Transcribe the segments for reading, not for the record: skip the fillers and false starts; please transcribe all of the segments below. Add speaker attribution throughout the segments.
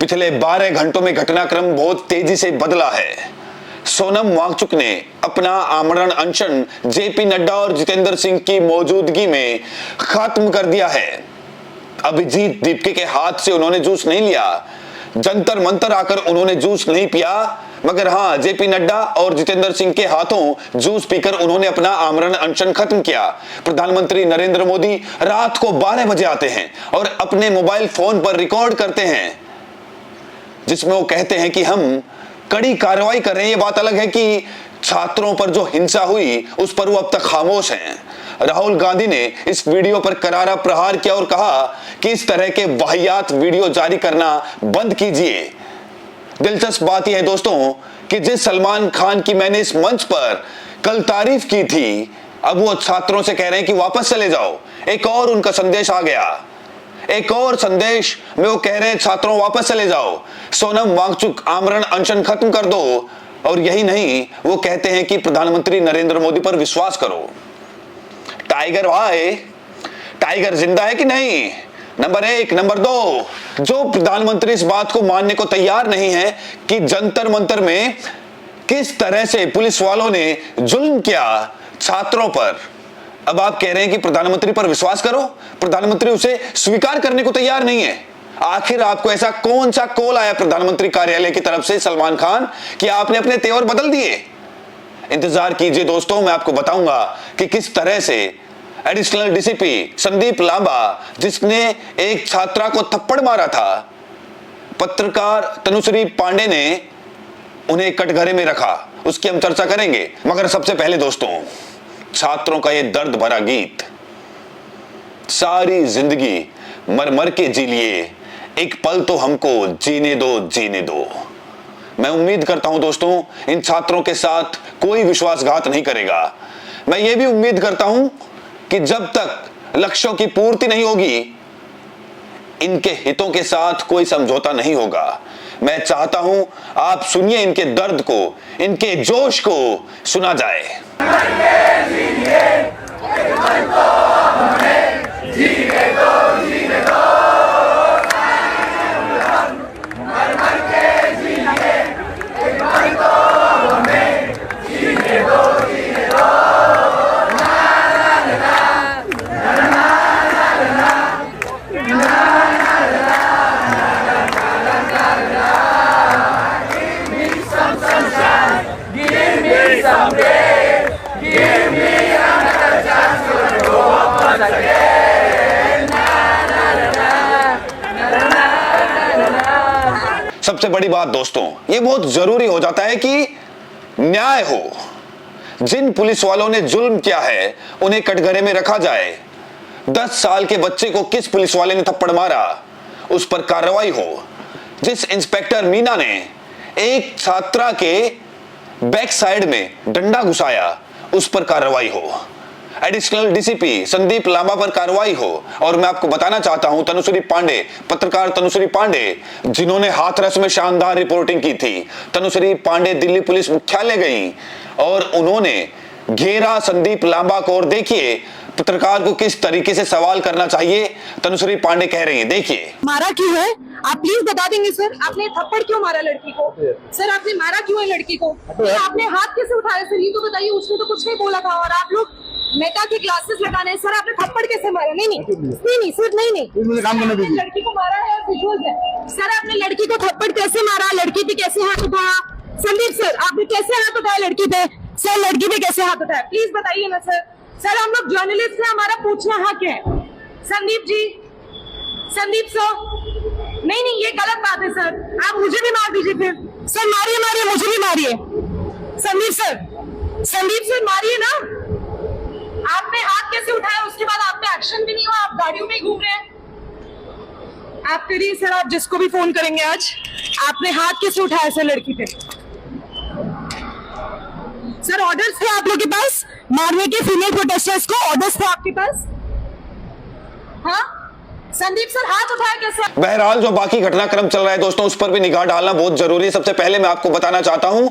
Speaker 1: पिछले 12 घंटों में घटनाक्रम बहुत तेजी से बदला है। सोनम वांगचुक ने अपना आमरण अनशन जेपी नड्डा और जितेंद्र सिंह की मौजूदगी में खत्म कर दिया है। अभिजीत दीपके के हाथ से उन्होंने जूस नहीं लिया, जंतर मंतर आकर उन्होंने जूस नहीं पिया, मगर हाँ, जेपी नड्डा और जितेंद्र सिंह के हाथों जूस पीकर उन्होंने अपना आमरण अनशन खत्म किया। प्रधानमंत्री नरेंद्र मोदी रात को 12 बजे आते हैं और अपने मोबाइल फोन पर रिकॉर्ड करते हैं, जिसमें वो कहते हैं कि हम कड़ी कार्रवाई कर रहे हैं। ये बात अलग है कि छात्रों पर जो हिंसा हुई उस पर वो अब तक खामोश हैं। राहुल गांधी ने इस वीडियो पर करारा प्रहार किया और कहा कि इस तरह के वाहियात वीडियो जारी करना बंद कीजिए। दिलचस्प बात यह है दोस्तों कि जिस सलमान खान की मैंने इस मंच पर कल तारीफ की थी, अब वो छात्रों से कह रहे हैं कि वापस चले जाओ। एक और उनका संदेश आ गया, एक और संदेश में वो कह रहे हैं छात्रों वापस चले जाओ, सोनम वांगचुक आमरण अनशन खत्म कर दो। और यही नहीं, वो कहते हैं कि प्रधानमंत्री नरेंद्र मोदी पर विश्वास करो। टाइगर भाई, टाइगर जिंदा है कि नहीं? नंबर 1। नंबर 2, जो प्रधानमंत्री इस बात को मानने को तैयार नहीं है कि जंतर मंतर में किस तरह से पुलिस वालों ने जुल्म किया छात्रों पर, अब आप कह रहे हैं कि प्रधानमंत्री पर विश्वास करो। प्रधानमंत्री उसे स्वीकार करने को तैयार नहीं है। आखिर आपको ऐसा कौन सा कॉल आया प्रधानमंत्री कार्यालय की तरफ से सलमान खान कि आपने अपने तेवर बदल दिए? इंतजार कीजिए दोस्तों, मैं आपको बताऊंगा कि किस तरह से एडिशनल डीसीपी संदीप लांबा, जिसने एक छात्रा को थप्पड़ मारा था, पत्रकार तनुश्री पांडे ने उन्हें कटघरे में रखा, उसकी हम चर्चा करेंगे। मगर सबसे पहले दोस्तों, छात्रों का यह दर्द भरा गीत, सारी जिंदगी मर मर के जी लिए, एक पल तो हमको जीने दो, जीने दो। मैं उम्मीद करता हूं दोस्तों, इन छात्रों के साथ कोई विश्वासघात नहीं करेगा। मैं ये भी उम्मीद करता हूं कि जब तक लक्ष्यों की पूर्ति नहीं होगी, इनके हितों के साथ कोई समझौता नहीं होगा। मैं चाहता हूं आप सुनिए इनके दर्द को, इनके जोश को सुना जाए। सबसे बड़ी बात दोस्तों, ये बहुत जरूरी हो जाता है कि न्याय हो। जिन पुलिस वालों ने जुल्म किया है उन्हें कटघरे में रखा जाए। 10 साल के बच्चे को किस पुलिस वाले ने थप्पड़ मारा, उस पर कार्रवाई हो। जिस इंस्पेक्टर मीना ने एक छात्रा के बैक साइड में डंडा घुसाया, उस पर कार्रवाई हो। एडिशनल डीसीपी संदीप लांबा पर कार्रवाई हो। और मैं आपको बताना चाहता हूं, तनुश्री पांडे, पत्रकार तनुश्री पांडे, जिन्होंने हाथरस में शानदार रिपोर्टिंग की थी, तनुश्री पांडे दिल्ली पुलिस मुख्यालय गई और उन्होंने घेरा संदीप लांबा को। और देखिए पत्रकार को किस तरीके से सवाल करना चाहिए, तनुश्री पांडे कह रही है, देखिए।
Speaker 2: मारा क्यों है आप प्लीज बता देंगे सर? आपने थप्पड़ क्यों मारा लड़की को? सर आपने मारा क्यों है लड़की को? आपने हाथ कैसे उठाया सर, ये तो बताइए। उसने तो कुछ नहीं बोला था। और आप लोग मेटा के क्लासेस लगाने, सर आपने थप्पड़ कैसे मारा? नहीं सर, नहीं काम करने दीजिए। लड़की को मारा है, विजुअल्स है। सर आपने लड़की को थप्पड़ कैसे मारा? लड़की पे कैसे हाथ उठाया? संदीप सर आपने कैसे हाथ उठाया लड़की पे? सर लड़की पे कैसे हाथ उठाया, प्लीज बताइए ना सर। सर हम लोग जर्नलिस्ट है, हमारा पूछना हक है। संदीप जी, संदीप सर, नहीं ये गलत बात है सर। आप मुझे भी मार दीजिए फिर। सर मारिए, मुझे भी मारिए। संदीप सर मारिए ना। आपने हाथ कैसे उठाया? उसके बाद आप पे एक्शन भी नहीं हुआ, आप गाड़ियों में घूम रहे हैं। आप करिए सर, आप जिसको भी फोन करेंगे आज, आपने हाथ कैसे उठाया सर लड़की पे? सर ऑर्डर्स थे आप लोगों के पास मारने के फीमेल प्रोटेस्टर्स को? ऑर्डर्स थे आपके पास? हाँ संदीप सर हाथ उठाया कैसे?
Speaker 1: बहरहाल जो बाकी घटनाक्रम चल रहा है दोस्तों, उस पर भी निगाह डालना बहुत जरूरी है। सबसे पहले मैं आपको बताना चाहता हूं,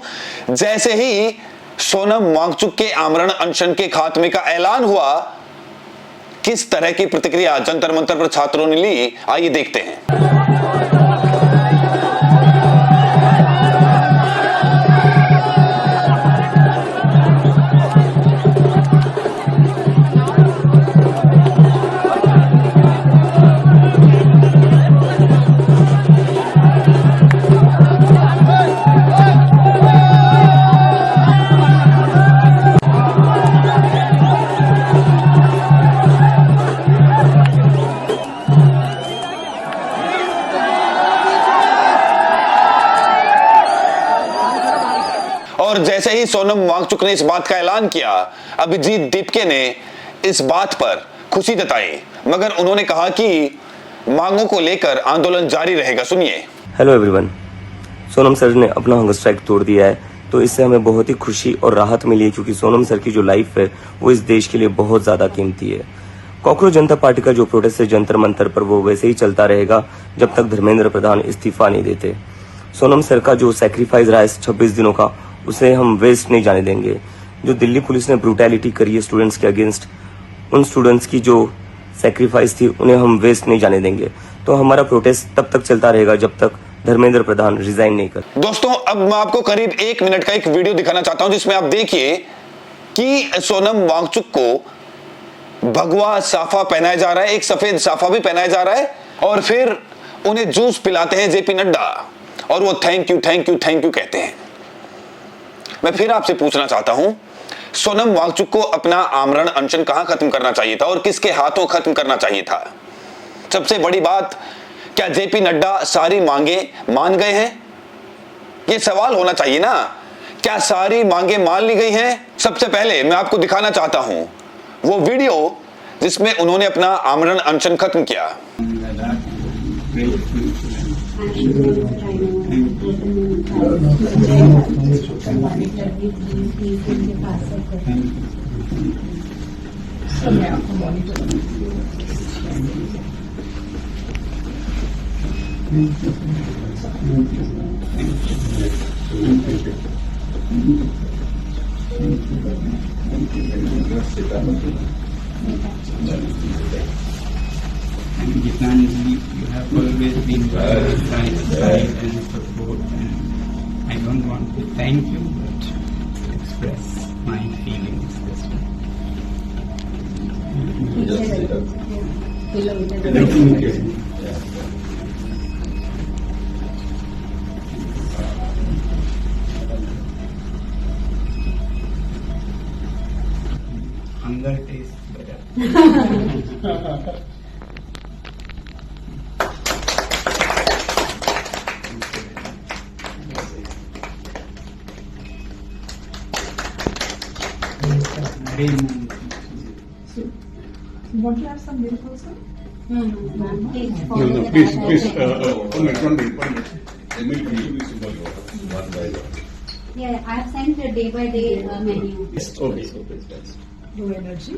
Speaker 1: जैसे ही सोनम वांगचुक के आमरण अनशन के खात्मे का ऐलान हुआ, किस तरह की प्रतिक्रिया जंतर मंतर पर छात्रों ने ली, आइए देखते हैं। और जैसे ही सोनम वांगचुक ने इस बात का ऐलान किया, अभिजीत दीपके ने इस बात पर खुशी जताई, मगर उन्होंने कहा कि मांगों को लेकर आंदोलन जारी रहेगा। सुनिए।
Speaker 3: हेलो एवरीवन, सोनम सर ने अपना हंगर स्ट्राइक तोड़ दिया है, तो इससे हमें बहुत ही खुशी और राहत मिली है, क्योंकि सोनम सर की जो लाइफ है वो इस देश के लिए बहुत ज्यादा कीमती है। कॉकरोच जनता पार्टी का जो प्रोटेस्ट है जंतर मंतर पर, वो वैसे ही चलता रहेगा जब तक धर्मेंद्र प्रधान इस्तीफा नहीं देते। सोनम सर का जो सैक्रिफाइस रहा है 26 दिनों का, उसे हम वेस्ट नहीं जाने देंगे। जो दिल्ली पुलिस ने ब्रूटैलिटी करी है स्टूडेंट्स के अगेंस्ट, उन स्टूडेंट्स की जो सैक्रिफाइस थी उन्हें हम वेस्ट नहीं जाने देंगे। तो हमारा प्रोटेस्ट तब तक चलता रहेगा जब तक धर्मेंद्र प्रधान रिजाइन नहीं कर।
Speaker 1: दोस्तों, अब मैं आपको करीब 1 मिनट का एक वीडियो दिखाना चाहता हूं, जिसमें आप देखिए कि सोनम वांगचुक को भगवा साफा पहनाया जा रहा है, एक सफेद साफा भी पहनाया जा रहा है, और फिर उन्हें जूस पिलाते हैं जेपी नड्डा, और वो thank you thank you thank you कहते हैं। मैं फिर आपसे पूछना चाहता हूं, सोनम वांगचुक को अपना आमरण अनशन कहां खत्म करना चाहिए था और किसके हाथों खत्म करना चाहिए था? सबसे बड़ी बात, क्या जेपी नड्डा सारी मांगे मान गए हैं? यह सवाल होना चाहिए ना। क्या सारी मांगे मान ली गई हैं? सबसे पहले मैं आपको दिखाना चाहता हूं वो वीडियो जिसमें उन्होंने अपना आमरण अनशन खत्म किया।
Speaker 4: And Gitanji, you have always been very kind and support, and I don't want to thank you, but to express my feelings this way. Hunger tastes better.
Speaker 2: Want to have some milk also?
Speaker 5: No, please, one minute.
Speaker 6: Yeah, I have sent a day by day menu.
Speaker 5: Okay.
Speaker 2: No energy.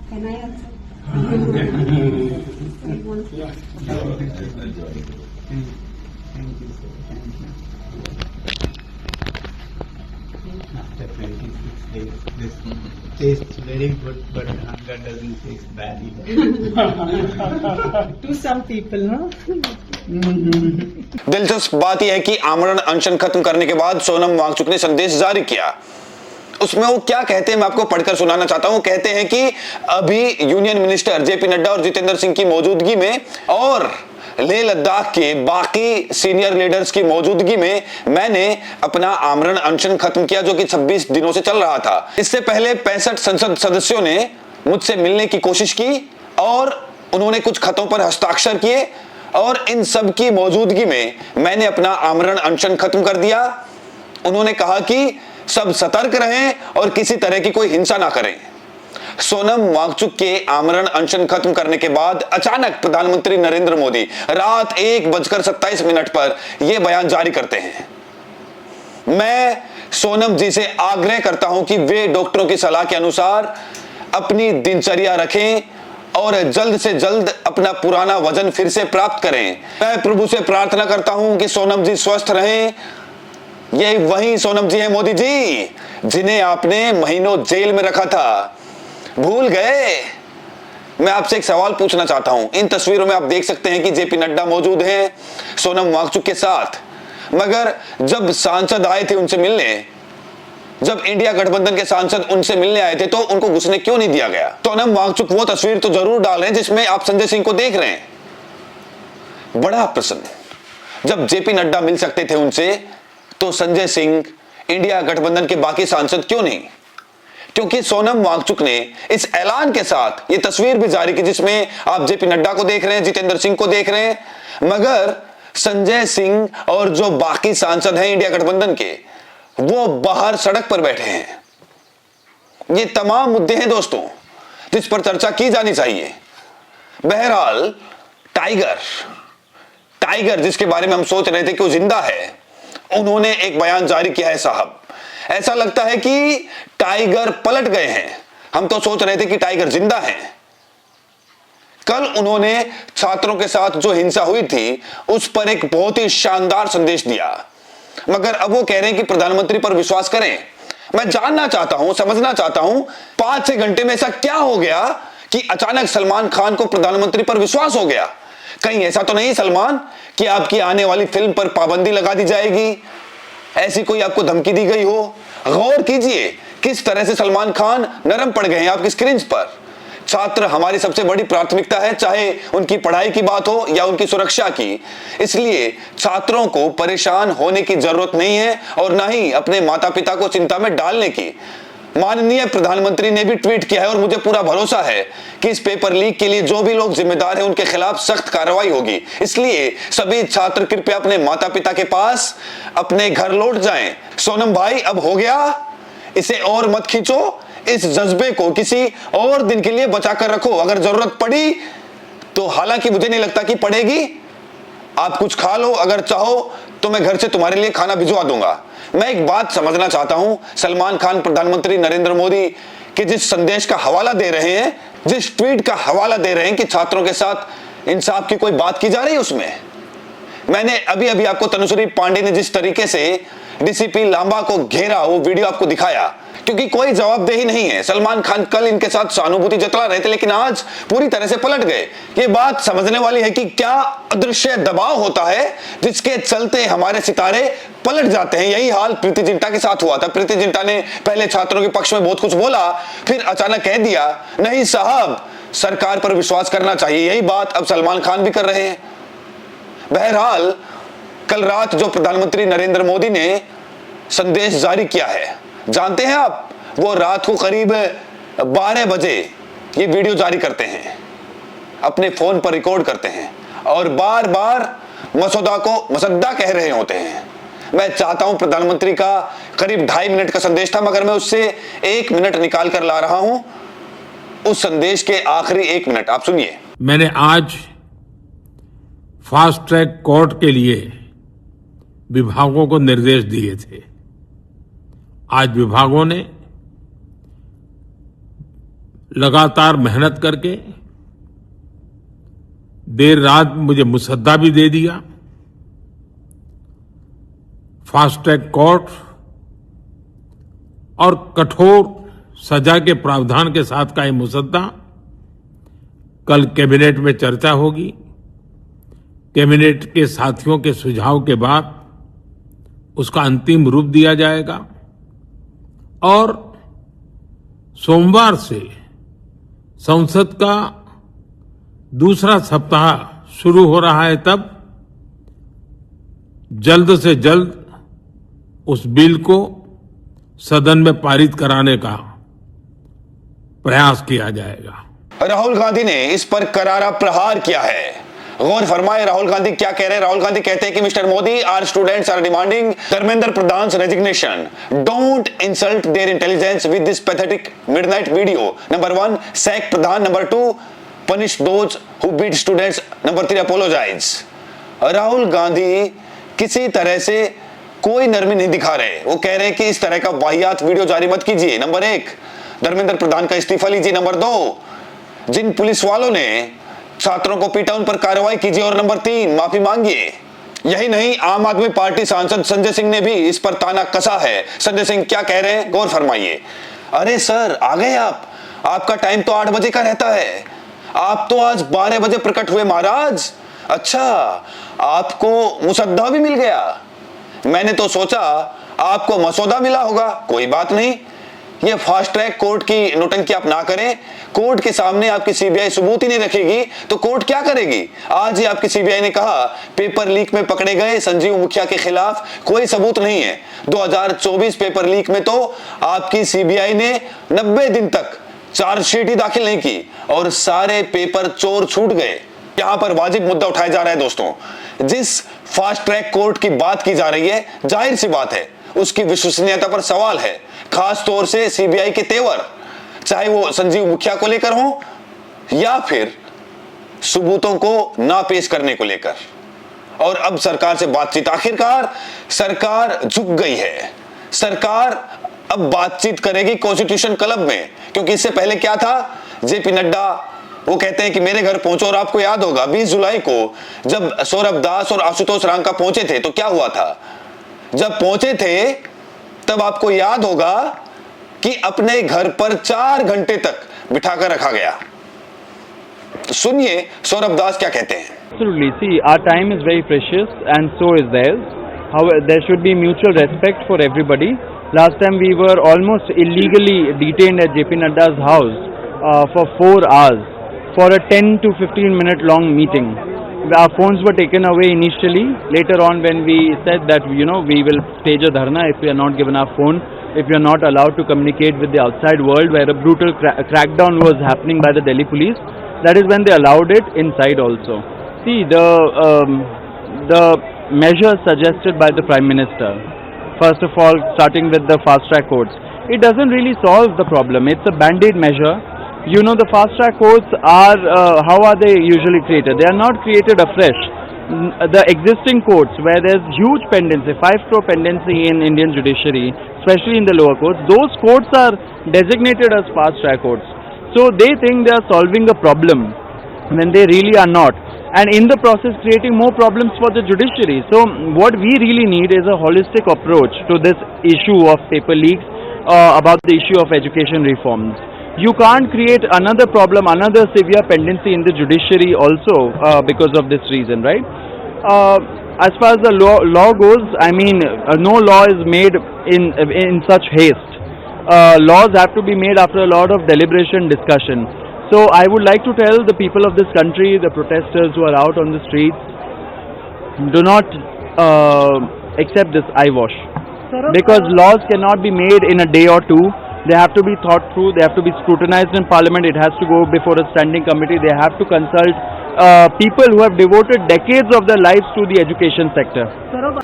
Speaker 6: Can I also?
Speaker 4: Thank you, sir. Thank you. After 26 days, this tastes very good, but hunger doesn't taste bad either.
Speaker 2: To some people, no?
Speaker 1: दिलचस्प बात यह है कि आमरण अनशन खत्म करने के बाद सोनम वांगचुक ने संदेश जारी किया। उसमें वो क्या कहते हैं मैं आपको पढ़कर सुनाना चाहता हूं। कहते हैं कि अभी यूनियन मिनिस्टर जेपी नड्डा और जितेंद्र सिंह की मौजूदगी में और लेह लद्दाख के बाकी सीनियर लीडर्स की मौजूदगी में मैंने अपना आमरण अनशन खत्म किया, जो कि 26 दिनों से चल रहा था। इससे पहले 65 संसद सदस्यों ने मुझसे मिलने की कोशिश की और उन्होंने कुछ खतों पर हस्ताक्षर किए, और इन सब की मौजूदगी में मैंने अपना आमरण अनशन खत्म कर दिया। उन्होंने कहा कि सब सतर्क रहें और किसी तरह की कोई हिंसा ना करें। सोनम वांगचुक के आमरण अनशन खत्म करने के बाद अचानक प्रधानमंत्री नरेंद्र मोदी रात 1:27 पर यह बयान जारी करते हैं। मैं सोनम जी से आग्रह करता हूं कि वे डॉक्टरों की सलाह के अनुसार अपनी दिनचर्या रखें और जल्द से जल्द अपना पुराना वजन फिर से प्राप्त करें। मैं प्रभु से प्रार्थना करता हूं कि सोनम जी स्वस्थ रहें। ये वही सोनम जी है मोदी जी जिन्हें आपने महीनों जेल में रखा था, भूल गए? मैं आपसे एक सवाल पूछना चाहता हूं। इन तस्वीरों में आप देख सकते हैं कि जेपी नड्डा मौजूद हैं सोनम वांगचुक के साथ, मगर जब सांसद आए थे उनसे मिलने, जब इंडिया गठबंधन के सांसद उनसे मिलने आए थे, तो उनको घुसने क्यों नहीं दिया गया? सोनम वांगचुक वो तस्वीर तो जरूर डाल रहे हैं जिसमें आप संजय सिंह को देख रहे हैं। बड़ा प्रसन्न। जब जेपी नड्डा मिल सकते थे उनसे, तो संजय सिंह, इंडिया गठबंधन के बाकी सांसद क्यों नहीं? क्योंकि सोनम वांगचुक ने इस ऐलान के साथ ये तस्वीर भी जारी की जिसमें आप जेपी नड्डा को देख रहे हैं, जितेंद्र सिंह को देख रहे हैं, मगर संजय सिंह और जो बाकी सांसद हैं इंडिया गठबंधन के, वो बाहर सड़क पर बैठे हैं। ये तमाम मुद्दे हैं दोस्तों जिस पर चर्चा की जानी चाहिए। बहरहाल टाइगर जिसके बारे में हम सोच रहे थे कि वो जिंदा है, उन्होंने एक बयान जारी किया है। साहब, ऐसा लगता है कि टाइगर पलट गए हैं। हम तो सोच रहे थे कि टाइगर जिंदा है। कल उन्होंने छात्रों के साथ जो हिंसा हुई थी उस पर एक बहुत ही शानदार संदेश दिया, मगर अब वो कह रहे हैं कि प्रधानमंत्री पर विश्वास करें। मैं जानना चाहता हूं, समझना चाहता हूं, 5-6 घंटे में ऐसा क्या हो गया कि अचानक सलमान खान को प्रधानमंत्री पर विश्वास हो गया? कहीं ऐसा तो नहीं सलमान कि आपकी आने वाली फिल्म पर पाबंदी लगा दी जाएगी, ऐसी कोई आपको धमकी दी गई हो? गौर कीजिए किस तरह से सलमान खान नरम पड़ गए हैं आपकी स्क्रीन पर। छात्र हमारी सबसे बड़ी प्राथमिकता है, चाहे उनकी पढ़ाई की बात हो या उनकी सुरक्षा की। इसलिए छात्रों को परेशान होने की जरूरत नहीं है और ना ही अपने माता पिता को चिंता में डालने की। माननीय प्रधानमंत्री ने भी ट्वीट किया है और मुझे पूरा भरोसा है कि इस पेपर लीक के लिए जो भी लोग जिम्मेदार हैं उनके खिलाफ सख्त कार्रवाई होगी। इसलिए सभी छात्र कृपया अपने माता पिता के पास अपने घर लौट जाएं। सोनम भाई, अब हो गया, इसे और मत खींचो। इस जज्बे को किसी और दिन के लिए बचा कर रखो। अगर जरूरत पड़ी तो, हालांकि मुझे नहीं लगता कि पड़ेगी, आप कुछ खा लो। अगर चाहो तो मैं घर से तुम्हारे लिए खाना भिजवा दूंगा। मैं एक बात समझना चाहता हूं, सलमान खान प्रधानमंत्री नरेंद्र मोदी के जिस संदेश का हवाला दे रहे हैं, जिस ट्वीट का हवाला दे रहे हैं कि छात्रों के साथ इंसाफ की कोई बात की जा रही है, उसमें मैंने अभी आपको तनुश्री पांडे ने जिस तरीके से डीसीपी लांबा को घेरा वो वीडियो आपको दिखाया, क्योंकि कोई जवाबदेही नहीं है। सलमान खान कल इनके साथ सहानुभूति जता रहे थे लेकिन आज पूरी तरह से पलट गए। ये बात समझने वाली है कि क्या अदृश्य दबाव होता है जिसके चलते हमारे सितारे पलट जाते हैं। यही हाल प्रीति जिंटा के साथ हुआ था। प्रीति जिंटा ने पहले छात्रों के पक्ष में बहुत कुछ बोला, फिर अचानक कह दिया नहीं साहब, सरकार पर विश्वास करना चाहिए। यही बात अब सलमान खान भी कर रहे हैं। बहरहाल कल रात जो प्रधानमंत्री नरेंद्र मोदी ने संदेश जारी किया है, जानते हैं आप, वो रात को करीब 12 बजे ये वीडियो जारी करते हैं, अपने फोन पर रिकॉर्ड करते हैं और बार बार मसौदा को मसद्दा कह रहे होते हैं। मैं चाहता हूं प्रधानमंत्री का करीब 2.5 मिनट का संदेश था, मगर मैं उससे 1 मिनट निकाल कर ला रहा हूं। उस संदेश के आखिरी 1 मिनट आप सुनिए।
Speaker 7: मैंने आज फास्ट ट्रैक कोर्ट के लिए विभागों को निर्देश दिए थे। आज विभागों ने लगातार मेहनत करके देर रात मुझे मुसद्दा भी दे दिया। फास्ट ट्रैक कोर्ट और कठोर सजा के प्रावधान के साथ का ये मुसद्दा कल कैबिनेट में चर्चा होगी। कैबिनेट के साथियों के सुझाव के बाद उसका अंतिम रूप दिया जाएगा और सोमवार से संसद का दूसरा सप्ताह शुरू हो रहा है, तब जल्द से जल्द उस बिल को सदन में पारित कराने का प्रयास किया जाएगा।
Speaker 1: राहुल गांधी ने इस पर करारा प्रहार किया है। गौर फरमाए राहुल गांधी क्या कह रहे हैं। राहुल गांधी कहते हैं कि mister Modi, our students are demanding Dharmendra Pradhan's resignation. Don't insult their intelligence with this pathetic midnight video. Number 1, sack Pradhan. Number 2, punish those who beat students. Number 3, apologise. Rahul Gandhi किसी तरह से कोई नरमी नहीं दिखा रहे। वो कह रहे हैं कि इस तरह का वाहियात वीडियो जारी मत कीजिए। नंबर 1, धर्मेंद्र प्रधान का इस्तीफा लीजिए। नंबर 2, जिन पुलिस वालों ने छात्रों को पीटा उन पर कार्रवाई कीजिए। और नंबर 3, माफी मांगिए। यही नहीं, आम आदमी पार्टी सांसद संजय सिंह ने भी इस पर ताना कसा है। संजय सिंह क्या कह रहे हैं, गौर फरमाइए। अरे सर, आ गए आप, आपका टाइम तो 8 बजे का रहता है, आप तो आज 12 बजे प्रकट हुए महाराज। अच्छा, आपको मुसद्दा भी मिल गया। मैंने तो सोचा आपको मसौदा मिला होगा। कोई बात नहीं, ये फास्ट ट्रैक कोर्ट की नौटंकी आप ना करें। कोर्ट के सामने आपकी सीबीआई सबूत ही नहीं रखेगी तो कोर्ट क्या करेगी। आज ही आपकी सीबीआई ने कहा पेपर लीक में पकड़े गए संजीव मुखिया के खिलाफ कोई सबूत नहीं है। 2024 पेपर लीक में तो आपकी सीबीआई ने 90 दिन तक चार्जशीट ही दाखिल नहीं की और सारे पेपर चोर छूट गए। यहां पर वाजिब मुद्दा उठाया जा रहा है दोस्तों। जिस फास्ट ट्रैक कोर्ट की बात की जा रही है, जाहिर सी बात है उसकी विश्वसनीयता पर सवाल है, खास तौर से सीबीआई के तेवर, चाहे वो संजीव मुखिया को लेकर हो या फिर सबूतों को ना पेश करने को लेकर। और अब सरकार से बातचीत, आखिरकार सरकार झुक गई है। सरकार अब बातचीत करेगी कॉन्स्टिट्यूशन क्लब में, क्योंकि इससे पहले क्या था, जेपी नड्डा वो कहते हैं कि मेरे घर पहुंचो, और आपको याद होगा 20 जुलाई को जब सौरभ दास और आशुतोष रांका पहुंचे थे तो क्या हुआ था। जब पहुंचे थे तब आपको याद होगा कि अपने घर पर 4 घंटे तक बिठाकर रखा गया। सुनिए सौरभ दास क्या कहते हैं।
Speaker 8: Absolutely. See, our time is very precious and so is theirs. However, there should be mutual respect for everybody. Last time we were almost illegally detained at JP Nadda's house for 4 hours for a 10 to 15 minute long meeting. Our phones were taken away initially. Later on when we said that, we will stage a dharna if we are not given our phone, if we are not allowed to communicate with the outside world, where a brutal crackdown was happening by the Delhi police, that is when they allowed it inside also. See, the measures suggested by the Prime Minister, first of all starting with the fast track courts, it doesn't really solve the problem. It's a band-aid measure. The fast track courts are, how are they usually created? They are not created afresh. The existing courts where there's huge pendency, 5 crore pendency in Indian judiciary, especially in the lower courts, those courts are designated as fast track courts. So they think they are solving a problem when they really are not, and in the process creating more problems for the judiciary. So what we really need is a holistic approach to this issue of paper leaks, about the issue of education reforms. You can't create another problem, another severe pendency in the judiciary also because of this reason, right? As far as the law goes, I mean, no law is made in such haste. Laws have to be made after a lot of deliberation, discussion. So I would like to tell the people of this country, the protesters who are out on the streets, do not accept this eyewash, because laws cannot be made in a day or two. They have to be thought through, they have to be scrutinized in Parliament, it has to go before a standing committee, they have to consult people who have devoted decades of their lives to the education sector.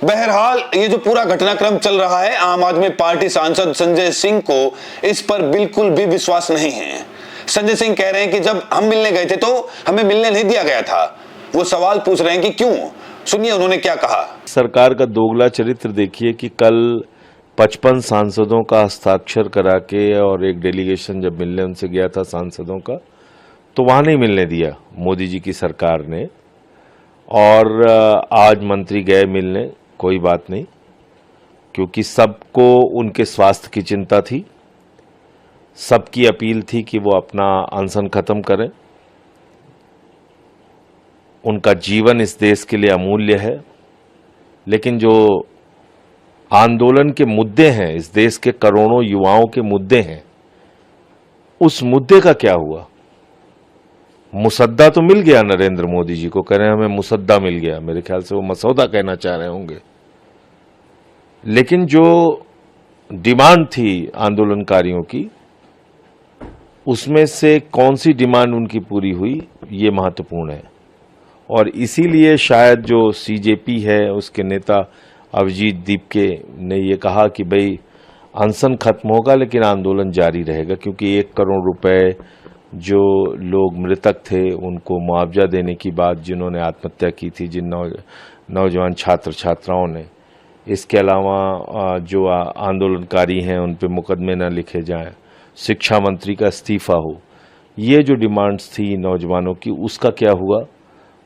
Speaker 1: बहरहाल ये जो पूरा घटनाक्रम चल रहा है, आम आदमी पार्टी सांसद संजय सिंह को इस पर बिल्कुल भी विश्वास नहीं है। संजय सिंह कह रहे हैं कि जब हम मिलने गए थे तो हमें मिलने नहीं दिया गया था। वो सवाल पूछ रहे हैं कि क्यों। सुनिए उन्होंने क्या कहा।
Speaker 9: सरकार का दोगला चरित्र देखिए कि कल 55 सांसदों का हस्ताक्षर करा के और एक डेलीगेशन जब मिलने उनसे गया था सांसदों का, तो वहां नहीं मिलने दिया मोदी जी की सरकार ने। और आज मंत्री गए मिलने, कोई बात नहीं, क्योंकि सबको उनके स्वास्थ्य की चिंता थी, सबकी अपील थी कि वो अपना अनशन खत्म करें। उनका जीवन इस देश के लिए अमूल्य है, लेकिन जो आंदोलन के मुद्दे हैं, इस देश के करोड़ों युवाओं के मुद्दे हैं, उस मुद्दे का क्या हुआ। मुसद्दा तो मिल गया नरेंद्र मोदी जी को, कह रहे हैं हमें मुसद्दा मिल गया, मेरे ख्याल से वो मसौदा कहना चाह रहे होंगे, लेकिन जो डिमांड थी आंदोलनकारियों की, उसमें से कौन सी डिमांड उनकी पूरी हुई, ये महत्वपूर्ण है। और इसीलिए शायद जो सीजेपी है उसके नेता अभिजीत दीपके ने ये कहा कि भाई अनशन खत्म होगा लेकिन आंदोलन जारी रहेगा, क्योंकि 1 करोड़ रुपए जो लोग मृतक थे उनको मुआवजा देने की बात, जिन्होंने आत्महत्या की थी, जिन नौजवान छात्र छात्राओं ने, इसके अलावा जो आंदोलनकारी हैं उन पे मुकदमे न लिखे जाएं, शिक्षा मंत्री का इस्तीफा हो, ये जो डिमांड्स थी नौजवानों की, उसका क्या हुआ,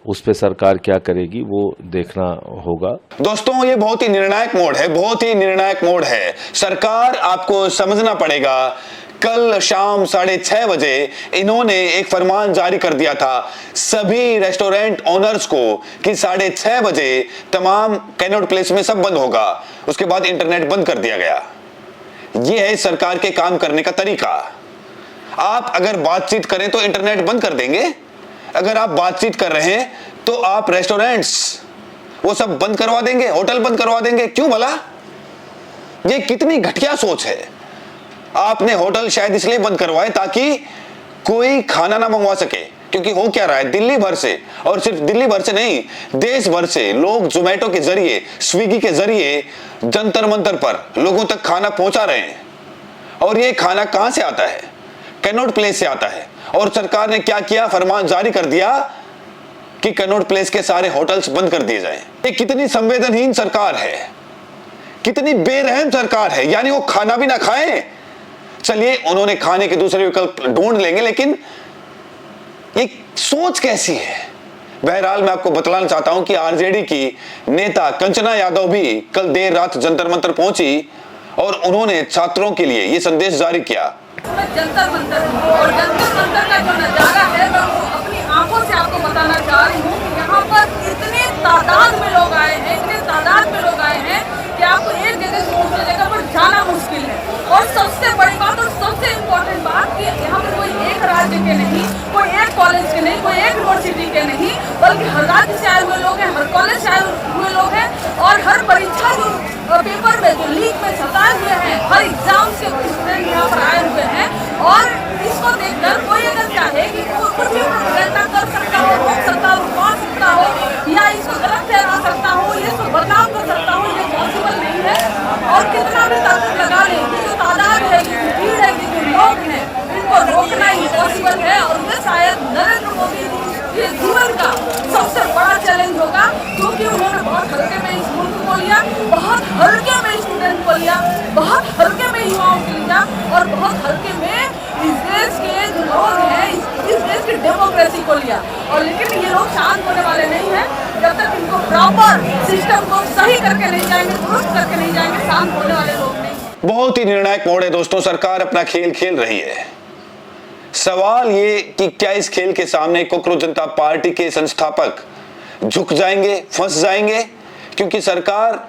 Speaker 9: उस पे सरकार क्या करेगी वो देखना होगा।
Speaker 1: दोस्तों ये बहुत ही निर्णायक मोड़ है, बहुत ही निर्णायक मोड़ है। सरकार आपको समझना पड़ेगा, कल शाम 6:30 बजे इन्होंने एक फरमान जारी कर दिया था सभी रेस्टोरेंट ओनर्स को कि 6:30 बजे तमाम कैनॉट प्लेस में सब बंद होगा। उसके बाद इंटरनेट बंद कर दिया गया। यह है सरकार के काम करने का तरीका। आप अगर बातचीत करें तो इंटरनेट बंद कर देंगे, अगर आप बातचीत कर रहे हैं तो आप रेस्टोरेंट्स वो सब बंद करवा देंगे, होटल बंद करवा देंगे। क्यों भला? ये कितनी घटिया सोच है। आपने होटल शायद इसलिए बंद करवाए ताकि कोई खाना ना मंगवा सके, क्योंकि हो क्या रहा है, दिल्ली भर से, और सिर्फ दिल्ली भर से नहीं, देश भर से लोग जोमेटो के जरिए, स्विगी के जरिए जंतर मंतर पर लोगों तक खाना पहुंचा रहे हैं। और ये खाना कहां से आता है? कनॉट प्लेस से आता है। और सरकार ने क्या किया, फरमान जारी कर दिया कि कनॉट प्लेस के सारे होटल्स बंद कर दिए जाएं। ये कितनी संवेदनहीन सरकार है, कितनी बेरहम सरकार है। यानी वो खाना भी ना खाएं, चलिए उन्होंने खाने के दूसरे विकल्प ढूंढ लेंगे, लेकिन ये सोच कैसी है? बहरहाल मैं आपको बतलाना चाहता हूं कि आरजेडी की नेता कंचना यादव भी कल देर रात जंतर मंतर पहुंची और उन्होंने छात्रों के लिए ये संदेश जारी किया।
Speaker 2: जंतर मंतर और जंतर मंतर का जो नजारा है मैं अपनी आंखों से आपको बताना चाह रही हूँ कि यहाँ पर इतने तादाद में लोग आए हैं, इतने तादाद में लोग आए हैं कि आपको एक जगह से दूसरी जगह पर जाना मुश्किल है। और सबसे बड़ी बात और सबसे इम्पोर्टेंट बात कि यहाँ पर कोई एक राज्य के नहीं, कोई एक कॉलेज के नहीं, कोई एक यूनिवर्सिटी के नहीं, बल्कि हर राज्य से आए हुए लोग हैं, हर कॉलेज से आए हुए लोग हैं, और हर परीक्षा जो पेपर में जो लीक में छपाए हुए हैं, हर एग्जाम से स्टूडेंट यहाँ पर आए हुए हैं। और इसको देखकर कोई अगर चाहे कि कुछ भी प्रोपेगेंडा कर सकता हो, रोक सकता हो, रुकवा सकता हो, या इसको गलत ठहरा सकता हो, ये इसको बदनाम कर सकता हो, ये पॉसिबल नहीं है। और कितना भी ताकत लगा ले, ये जो तादाद है, ये जो भीड़ है, ये जो लोग हैं, इनको रोकना ही पॉसिबल है। और ये शायद नरेंद्र मोदी के जीवन का सबसे बड़ा चैलेंज होगा, क्योंकि उन्होंने बहुत हल्के में इस मुल्क को लिया, बहुत हल्के में स्टूडेंट को लिया, बहुत हल्के में युवाओं को लिया, और बहुत हल्के में इस देश के जो लोग हैं, इस देश की डेमोक्रेसी को लिया। और लेकिन ये लोग शांत होने वाले नहीं हैं जब तक इनको प्रॉपर सिस्टम को सही करके नहीं जाएंगे, दुरुस्त करके नहीं जाएंगे, शांत होने वाले लोग नहीं।
Speaker 1: बहुत ही निर्णायक मोड़ है दोस्तों, सरकार अपना खेल खेल रही है। सवाल ये कि क्या इस खेल के सामने कोकरोच जनता पार्टी के संस्थापक झुक जाएंगे, फंस जाएंगे? क्योंकि सरकार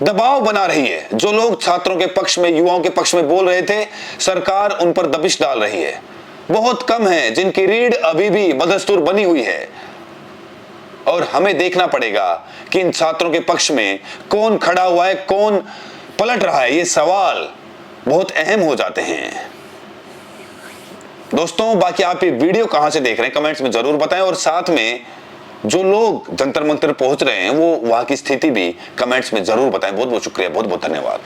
Speaker 1: दबाव बना रही है। जो लोग छात्रों के पक्ष में, युवाओं के पक्ष में बोल रहे थे, सरकार उन पर दबिश डाल रही है। बहुत कम है जिनकी रीढ़ अभी भी बदस्तूर बनी हुई है। और हमें देखना पड़ेगा कि इन छात्रों के पक्ष में कौन खड़ा हुआ है, कौन पलट रहा है। ये सवाल बहुत अहम हो जाते हैं दोस्तों। बाकी आप ये वीडियो कहां से देख रहे हैं कमेंट्स में जरूर बताएं, और साथ में जो लोग जंतर मंतर पहुंच रहे हैं वो वहां की स्थिति भी कमेंट्स में जरूर बताएं। बहुत बहुत शुक्रिया, बहुत बहुत धन्यवाद।